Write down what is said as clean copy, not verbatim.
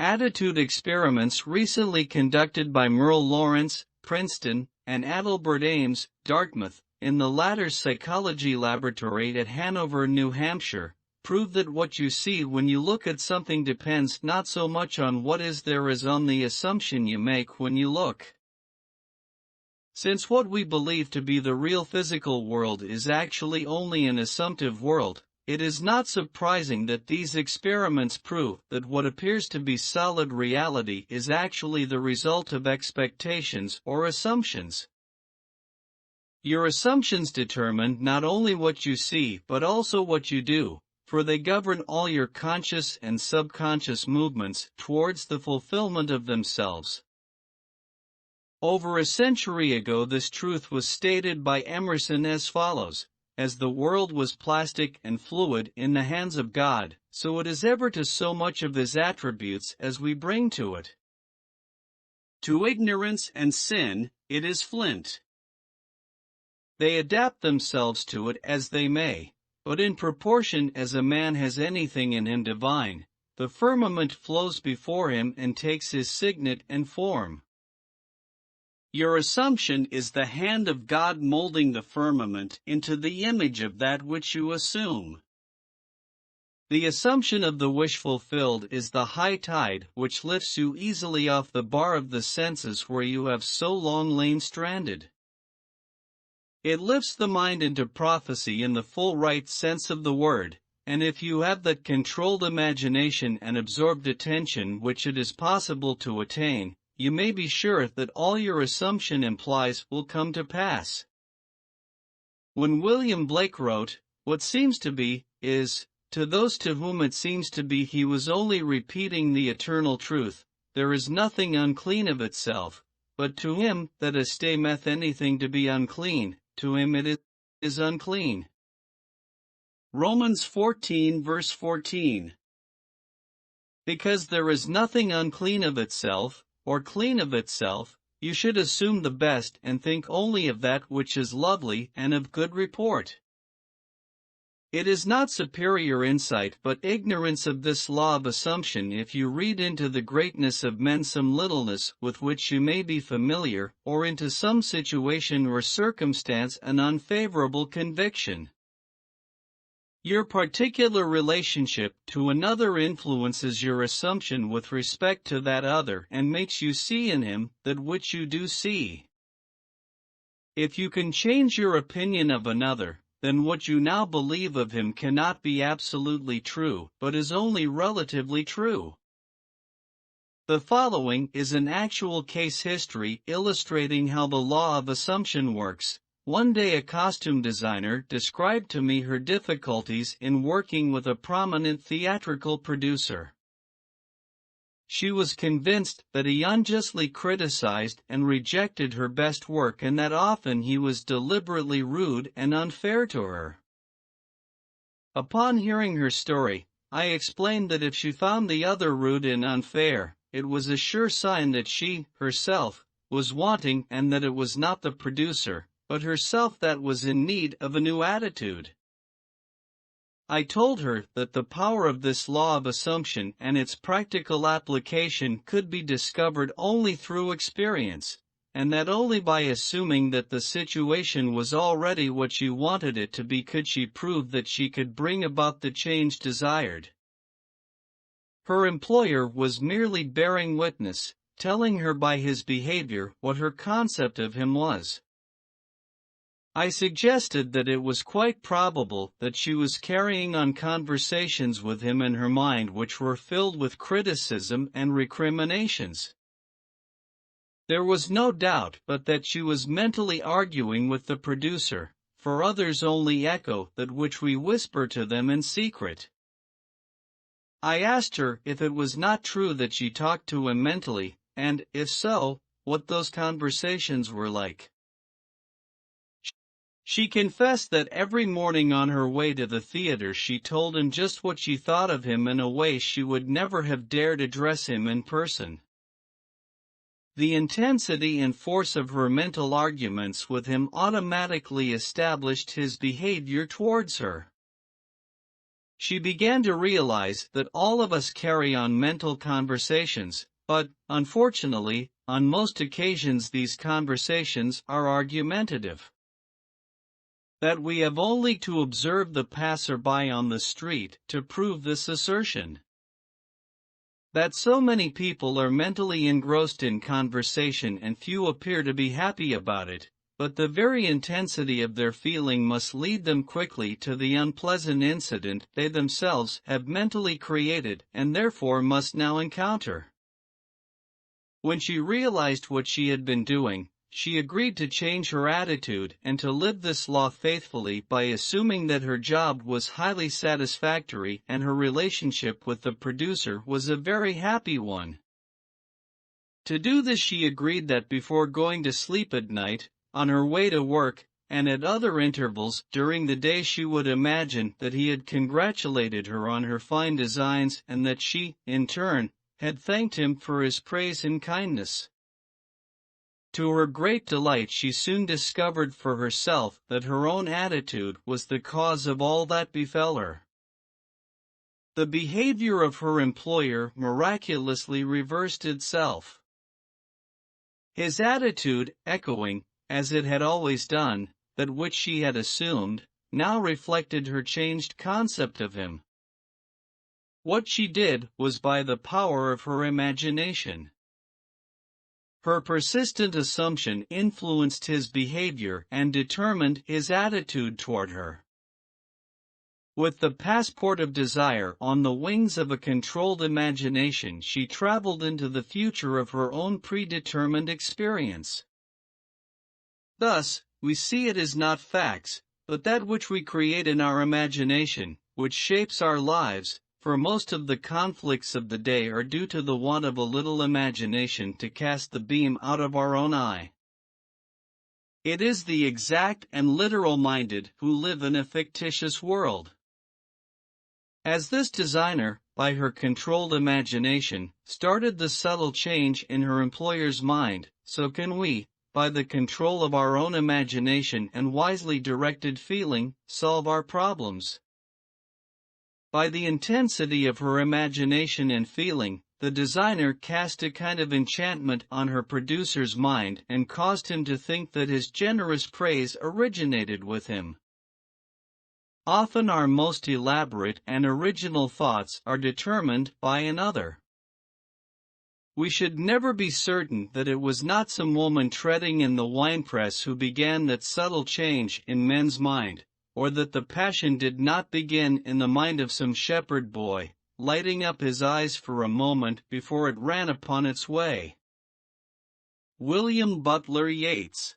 Attitude experiments recently conducted by Merle Lawrence, Princeton, and Adelbert Ames, Dartmouth, in the latter's psychology laboratory at Hanover, New Hampshire, prove that what you see when you look at something depends not so much on what is there as on the assumption you make when you look. Since what we believe to be the real physical world is actually only an assumptive world, it is not surprising that these experiments prove that what appears to be solid reality is actually the result of expectations or assumptions. Your assumptions determine not only what you see but also what you do, for they govern all your conscious and subconscious movements towards the fulfillment of themselves. Over a century ago, this truth was stated by Emerson as follows: as the world was plastic and fluid in the hands of God, so it is ever to so much of His attributes as we bring to it. To ignorance and sin, it is flint. They adapt themselves to it as they may, but in proportion as a man has anything in him divine, the firmament flows before him and takes his signet and form. Your assumption is the hand of God molding the firmament into the image of that which you assume. The assumption of the wish fulfilled is the high tide which lifts you easily off the bar of the senses where you have so long lain stranded. It lifts the mind into prophecy in the full right sense of the word, and if you have that controlled imagination and absorbed attention which it is possible to attain, you may be sure that all your assumption implies will come to pass. When William Blake wrote, "What seems to be, is," to those to whom it seems to be he was only repeating the eternal truth, "There is nothing unclean of itself, but to him that esteemeth anything to be unclean, to him it is unclean." Romans 14 verse 14. Because there is nothing unclean of itself, or clean of itself, you should assume the best and think only of that which is lovely and of good report. It is not superior insight but ignorance of this law of assumption if you read into the greatness of men some littleness with which you may be familiar, or into some situation or circumstance an unfavorable conviction. Your particular relationship to another influences your assumption with respect to that other and makes you see in him that which you do see. If you can change your opinion of another, then what you now believe of him cannot be absolutely true, but is only relatively true. The following is an actual case history illustrating how the law of assumption works. One day a costume designer described to me her difficulties in working with a prominent theatrical producer. She was convinced that he unjustly criticized and rejected her best work and that often he was deliberately rude and unfair to her. Upon hearing her story, I explained that if she found the other rude and unfair, it was a sure sign that she, herself, was wanting and that it was not the producer, but herself that was in need of a new attitude. I told her that the power of this law of assumption and its practical application could be discovered only through experience, and that only by assuming that the situation was already what she wanted it to be could she prove that she could bring about the change desired. Her employer was merely bearing witness, telling her by his behavior what her concept of him was. I suggested that it was quite probable that she was carrying on conversations with him in her mind which were filled with criticism and recriminations. There was no doubt but that she was mentally arguing with the producer, for others only echo that which we whisper to them in secret. I asked her if it was not true that she talked to him mentally, and, if so, what those conversations were like. She confessed that every morning on her way to the theater she told him just what she thought of him in a way she would never have dared address him in person. The intensity and force of her mental arguments with him automatically established his behavior towards her. She began to realize that all of us carry on mental conversations, but, unfortunately, on most occasions these conversations are argumentative. That we have only to observe the passerby on the street to prove this assertion. That so many people are mentally engrossed in conversation and few appear to be happy about it, but the very intensity of their feeling must lead them quickly to the unpleasant incident they themselves have mentally created and therefore must now encounter. When she realized what she had been doing, she agreed to change her attitude and to live this law faithfully by assuming that her job was highly satisfactory and her relationship with the producer was a very happy one. To do this, she agreed that before going to sleep at night, on her way to work, and at other intervals during the day, she would imagine that he had congratulated her on her fine designs and that she, in turn, had thanked him for his praise and kindness. To her great delight, she soon discovered for herself that her own attitude was the cause of all that befell her. The behavior of her employer miraculously reversed itself. His attitude, echoing, as it had always done, that which she had assumed, now reflected her changed concept of him. What she did was by the power of her imagination. Her persistent assumption influenced his behavior and determined his attitude toward her. With the passport of desire on the wings of a controlled imagination, she traveled into the future of her own predetermined experience. Thus, we see it is not facts, but that which we create in our imagination, which shapes our lives, for most of the conflicts of the day are due to the want of a little imagination to cast the beam out of our own eye. It is the exact and literal-minded who live in a fictitious world. As this designer, by her controlled imagination, started the subtle change in her employer's mind, so can we, by the control of our own imagination and wisely directed feeling, solve our problems. By the intensity of her imagination and feeling, the designer cast a kind of enchantment on her producer's mind and caused him to think that his generous praise originated with him. Often our most elaborate and original thoughts are determined by another. We should never be certain that it was not some woman treading in the winepress who began that subtle change in men's mind, or that the passion did not begin in the mind of some shepherd boy, lighting up his eyes for a moment before it ran upon its way. William Butler Yeats.